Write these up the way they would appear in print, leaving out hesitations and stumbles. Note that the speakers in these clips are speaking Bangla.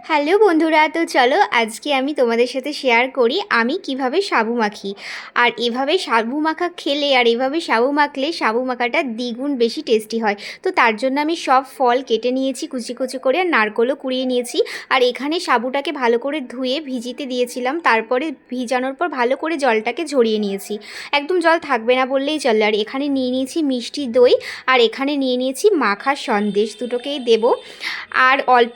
হ্যালো বন্ধুরা, তো চলো আজকে আমি তোমাদের সাথে শেয়ার করি আমি কিভাবে সাবু মাখি। আর এভাবে সাবু মাখা খেলে আর এভাবে সাবু মাখলে সাবু মাখাটা দ্বিগুণ বেশি টেস্টি হয়। তো তার জন্য আমি সব ফল কেটে নিয়েছি কুচি কুচি করে, আর নারকেলও কুড়িয়ে নিয়েছি। আর এখানে সাবুটাকে ভালো করে ধুয়ে ভিজিতে দিয়েছিলাম, তারপরে ভিজানোর পর ভালো করে জলটাকে ঝরিয়ে নিয়েছি। একদম জল থাকবে না বললেই চলে। আর এখানে নিয়ে নিয়েছি মিষ্টি দই, আর এখানে নিয়ে নিয়েছি মাখার সন্দেশ, দুটোকেই দেবো। আর অল্প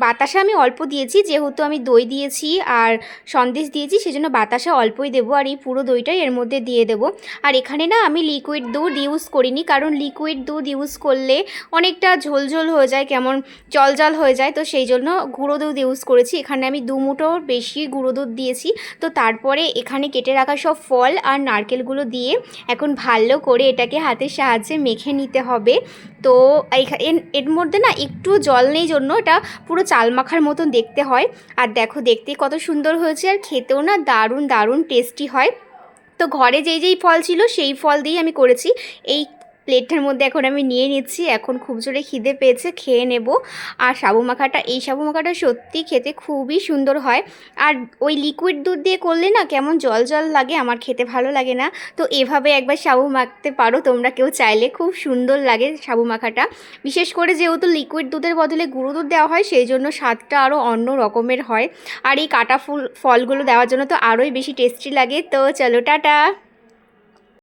বাতাসা আমি অল্প দিয়েছি, যেহেতু আমি দই দিয়েছি আর সন্দেশ দিয়েছি সেজন্য বাতাসা অল্পই দেবো। আর এই পুরো দইটাই এর মধ্যে দিয়ে দেবো। আর এখানে না আমি লিকুইড দুধ ইউজ করিনি, কারণ লিকুইড দুধ ইউজ করলে অনেকটা ঝোল হয়ে যায়, কেমন জল জল হয়ে যায়। তো সেই জন্য গুঁড়ো দুধ ইউজ করেছি। এখানে আমি 2 মুঠোর বেশি গুঁড়ো দুধ দিয়েছি। তো তারপরে এখানে কেটে রাখা সব ফল আর নারকেলগুলো দিয়ে এখন ভালো করে এটাকে হাতের সাহায্যে মেখে নিতে হবে। তো এর মধ্যে না একটু জল নেই জন্য এটা পুরো চাল মাখার মতন দেখতে হয়। আর দেখো দেখতে কত সুন্দর হয়েছে, আর খেতেও না দারুণ দারুণ টেস্টি হয়। তো ঘরে যেই ফল ছিল সেই ফল দিয়েই আমি করেছি। এই প্লেটটার মধ্যে এখন আমি নিয়ে নিচ্ছি, এখন খুব জোরে খিদে পেয়েছে, খেয়ে নেব। আর এই সাবু মাখাটা সত্যি খেতে খুবই সুন্দর হয়। আর ওই লিকুইড দুধ দিয়ে করলে না কেমন জল জল লাগে, আমার খেতে ভালো লাগে না। তো এভাবে একবার সাবু মাখতে পারো তোমরা কেউ চাইলে, খুব সুন্দর লাগে সাবু মাখাটা। বিশেষ করে যেহেতু লিকুইড দুধের বদলে গুঁড়ো দুধ দেওয়া হয় সেই জন্য স্বাদটা আরও অন্য রকমের হয়। আর এই কাটা ফলগুলো দেওয়ার জন্য তো আরোই বেশি টেস্টি লাগে। তো চলো টাটা।